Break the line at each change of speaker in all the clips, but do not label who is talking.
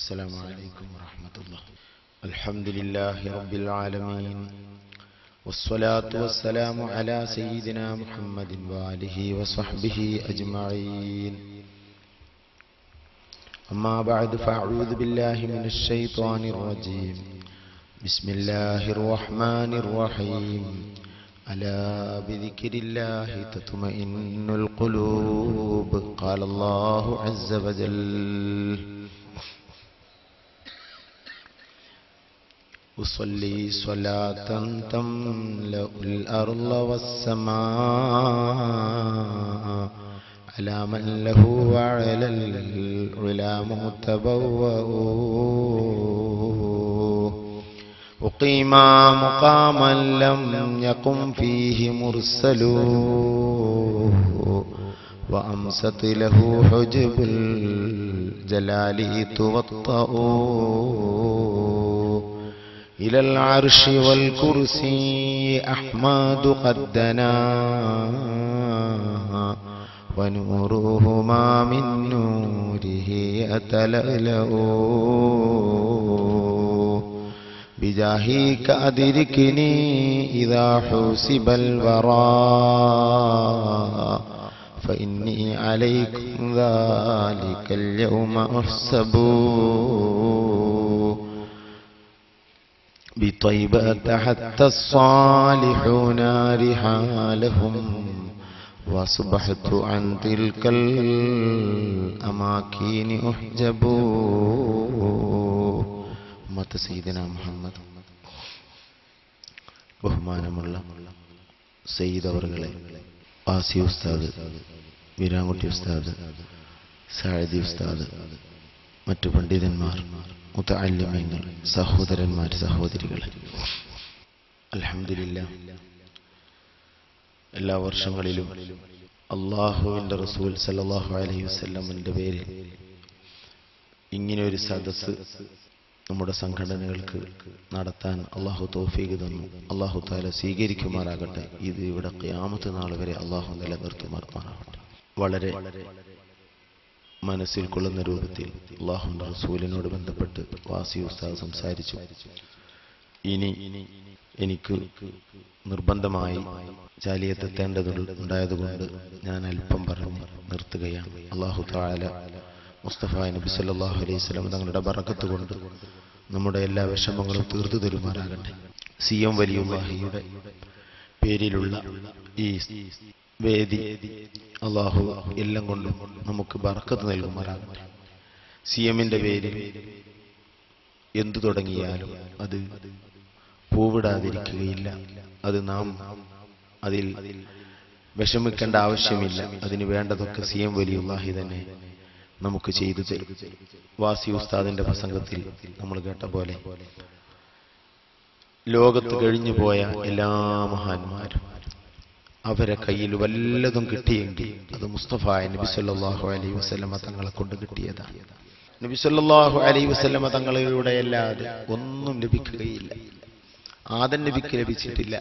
السلام عليكم ورحمة الله. الحمد لله رب العالمين، والصلاة والسلام على سيدنا محمد وآله وصحبه أجمعين. أما بعد، فأعوذ بالله من الشيطان الرجيم. بسم الله الرحمن الرحيم. ألا بذكر الله تطمئن القلوب. قال الله عز وجل: أصلي صلاة تملأ الأرض والسماء على من له وعلى العلا متبوأ. أقيم مقاما لم يقم فيه مرسل، وأمست له حجب الجلال توطأ. إلى العرش والكرسي أحمد قد دنا، ونورهما من نوره يتلألأ. بجاهك أدركني إذا حوسب الوراء، فإني عليكم ذلك اليوم أحسب. بطيبة حتى الصالحون رحالهم، وأصبحت عن تلك الأماكن أحجب. ഉമ്മത്ത് സയ്യിദന മുഹമ്മദ്. ബഹുമാനമുള്ള സയ്യിദ് അവറുകളെ, ആസി ഉസ്താദ്, വീരാൻകുട്ടി ഉസ്താദ്, സായിദി ഉസ്താദ്, മറ്റു പണ്ഡിതന്മാർ, മുതഅല്ലിമീങ്ങൾ, സഹോദരന്മാർ, സഹോദരികളെ, അൽഹംദുലില്ലാഹ്, എല്ലാ വർഷങ്ങളിലും അല്ലാഹുവിന്റെ റസൂൽ സല്ലല്ലാഹു അലൈഹി വസല്ലമിന്റെ പേരിൽ ഇങ്ങനെ ഒരു സദസ്സ് നമ്മുടെ സംഘടനകൾക്ക് നടത്താൻ അള്ളാഹു തൗഫീഖ് തന്നു. അള്ളാഹു തആല സ്വീകരിക്കുമാറാകട്ടെ. ഇത് ഇവിടെ ഖിയാമത്ത് നാൾ വരെ അള്ളാഹു നിലനിർത്തുമാറാകട്ടെ. വളരെ മനസ്സിൽ കൊള്ളുന്ന രൂപത്തിൽ അള്ളാഹുവിന്റെ റസൂലിനോട് ബന്ധപ്പെട്ട് വാസി ഉസ്താദ് സംസാരിച്ചു. ഇനി എനിക്ക് നിർബന്ധമായി ജാലിയത്തെത്തേണ്ടതുണ്ടായതുകൊണ്ട് ഞാൻ അല്പം പറഞ്ഞ് നിർത്തുകയാണ്. അള്ളാഹു തആല മുസ്തഫ നബി സല്ലല്ലാഹു അലൈഹി വസല്ലം തങ്ങളുടെ ബറക്കത്ത് കൊണ്ട് നമ്മുടെ എല്ലാ വിഷമങ്ങളും തീർത്തു തരുമാറാകട്ടെ. CM വലിയുല്ലാഹിയുടെ പേരിലുള്ള ഈ വേദി അള്ളാഹു എല്ലാം കൊണ്ടും നമുക്ക് ബറക്കത്ത് നൽകുമാറാകട്ടെ. CMന്റെ പേരിൽ എന്തു തുടങ്ങിയാലും അത് പൂവിടാതിരിക്കുകയില്ല. അത് നാം അതിൽ വിഷമിക്കേണ്ട ആവശ്യമില്ല. അതിന് വേണ്ടതൊക്കെ CM വലിയുല്ലാഹി തന്നെ നമുക്ക് ചെയ്തു തരും. വാസി ഉസ്താദിന്റെ പ്രസംഗത്തിൽ നമ്മൾ കേട്ട പോലെ ലോകത്ത് കഴിഞ്ഞു പോയ എല്ലാ മഹാന്മാരും അവരെ കയ്യിൽ വല്ലതും കിട്ടിയെങ്കിൽ അത് മുസ്തഫ നബി സല്ലല്ലാഹു അലൈഹി വസല്ലമ തങ്ങളെ കൊണ്ട് കിട്ടിയതാണ്. നബി സല്ലല്ലാഹു അലൈഹി വസല്ലമ തങ്ങളിലൂടെ അല്ലാതെ ഒന്നും ലഭിക്കുകയില്ല. ആദം നബിക്ക് ലഭിച്ചിട്ടില്ല,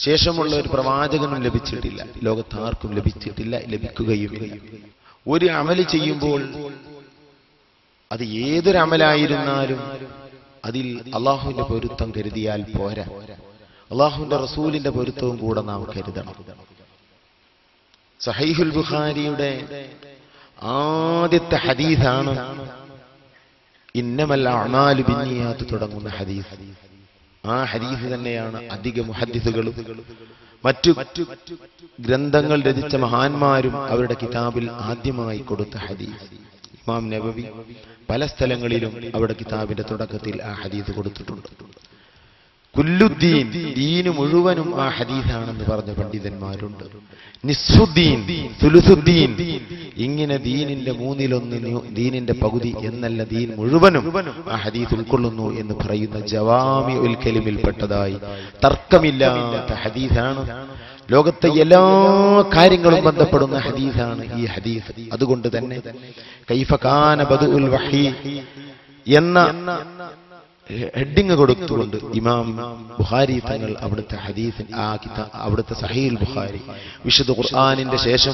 ശേഷമുള്ള ഒരു പ്രവാചകനും ലഭിച്ചിട്ടില്ല, ലോകത്താർക്കും ലഭിച്ചിട്ടില്ല, ലഭിക്കുകയുമില്ല. ഒരു അമല് ചെയ്യുമ്പോൾ അത് ഏതൊരു അമലായിരുന്നാലും അതിൽ അള്ളാഹുവിന്റെ പൊരുത്തം കരുതിയാൽ പോരാ, അള്ളാഹുവിന്റെ റസൂലിന്റെ പൊരുത്തവും കൂടെ നാം കരുതണം. സഹീഹുൽ ബുഖാരിയുടെ ആദ്യത്തെ ഹദീസാണ് ഇന്നമൽ അഅ്മാലു ബിന്നിയാത്ത് തുടങ്ങുന്ന ഹദീസ്. ആ ഹദീസ് തന്നെയാണ് അധിക മുഹദ്ദിസുകളും മറ്റു ഗ്രന്ഥങ്ങൾ രചിച്ച മഹാന്മാരും അവരുടെ കിതാബിൽ ആദ്യമായി കൊടുത്ത ഹദീസ്. ഇമാം നബവി പല സ്ഥലങ്ങളിലും അവരുടെ കിതാബിന്റെ തുടക്കത്തിൽ ആ ഹദീസ് കൊടുത്തിട്ടുണ്ട്. കുല്ലുദ്ദീൻ, ദീന് മുഴുവനും ആ ഹദീസാണെന്ന് പറഞ്ഞ പണ്ഡിതന്മാരുണ്ട്. നിസ്സുദ്ദീൻ, സുലുസുദ്ദീൻ, ഇങ്ങനെ ദീനിന്റെ മൂന്നിലൊന്ന്, ദീനിന്റെ പകുതി എന്നല്ല, ദീൻ മുഴുവനും ആ ഹദീസ് ഉൾക്കൊള്ളുന്നു എന്ന് പറയുന്ന ജവാമിഉൽ കലിമിൽപ്പെട്ടതായി തർക്കമില്ലാത്ത ഹദീസാണ്. ലോകത്തെ എല്ലാ കാര്യങ്ങളും ബന്ധപ്പെടുന്ന ഹദീസാണ് ഈ ഹദീസ്. അതുകൊണ്ട് തന്നെ കൈഫ കാന ബദഉൽ വഹി എന്ന ഹെഡിങ് കൊടുത്തുകൊണ്ട് ഇമാം ബുഖാരി തങ്ങൾ അവിടുത്തെ ഹദീസ്, അവിടുത്തെ സഹീഹുൽ ബുഖാരി, വിശുദ്ധ ഖുർആനിന്റെ ശേഷം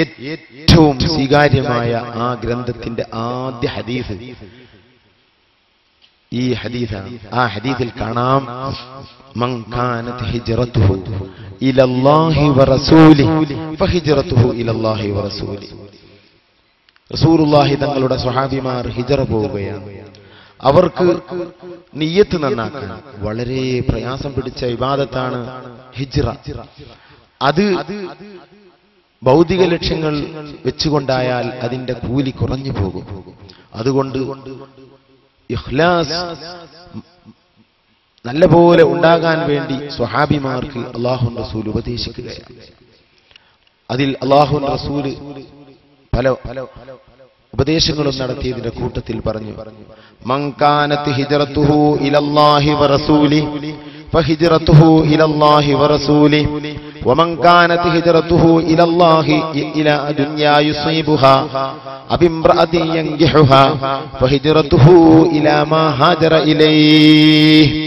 ഏറ്റവും സ്വീകാര്യമായ ആ ഗ്രന്ഥത്തിന്റെ ആദ്യ ഹദീസ് ഈ ഹദീസാണ്. ആ ഹദീസിൽ കാണാം മൻ കാനത് ഹിജ്റതുഹു ഇലല്ലാഹി വറസൂലിഹി ഫഹിജ്റതുഹു ഇലല്ലാഹി വറസൂലിഹി. റസൂലുള്ളാഹി തങ്ങളുടെ സ്വഹാബിമാർ ഹിജ്റ പോവുകയാണ്. അവർക്ക് നിയ്യത്ത് നന്നാക്കാൻ വളരെ പ്രയാസം പിടിച്ച ഇബാദത്താണ് ഹിജ്റ. അത് ഭൗതിക ലക്ഷ്യങ്ങൾ വെച്ചുകൊണ്ടായാൽ അതിന്റെ കൂലി കുറഞ്ഞു പോകും. അതുകൊണ്ട് ഇഖ്ലാസ് നല്ലപോലെ ഉണ്ടാകാൻ വേണ്ടി സ്വഹാബിമാർക്ക് അല്ലാഹുവിന്റെ റസൂൽ ഉപദേശിക്കുകയാണ്. അതിൽ അല്ലാഹുവിന്റെ റസൂൽ പല ഉപദേശങ്ങളും നടത്തിയതിന്റെ കൂട്ടത്തിൽ പറഞ്ഞു, മൻ കാനത് ഹിജ്റതുഹു ഇലല്ലാഹി വറസൂലിഹി ഫഹിജ്റതുഹു ഇലല്ലാഹി വറസൂലിഹി വമൻ കാനത് ഹിജ്റതുഹു ഇലല്ലാഹി ഇലാ ദുനിയാ യുസീബുഹാ അബിംറഅതിൻ യൻകിഹുഹാ ഫഹിജ്റതുഹു ഇലാ മാ ഹാജറ ഇലൈഹി.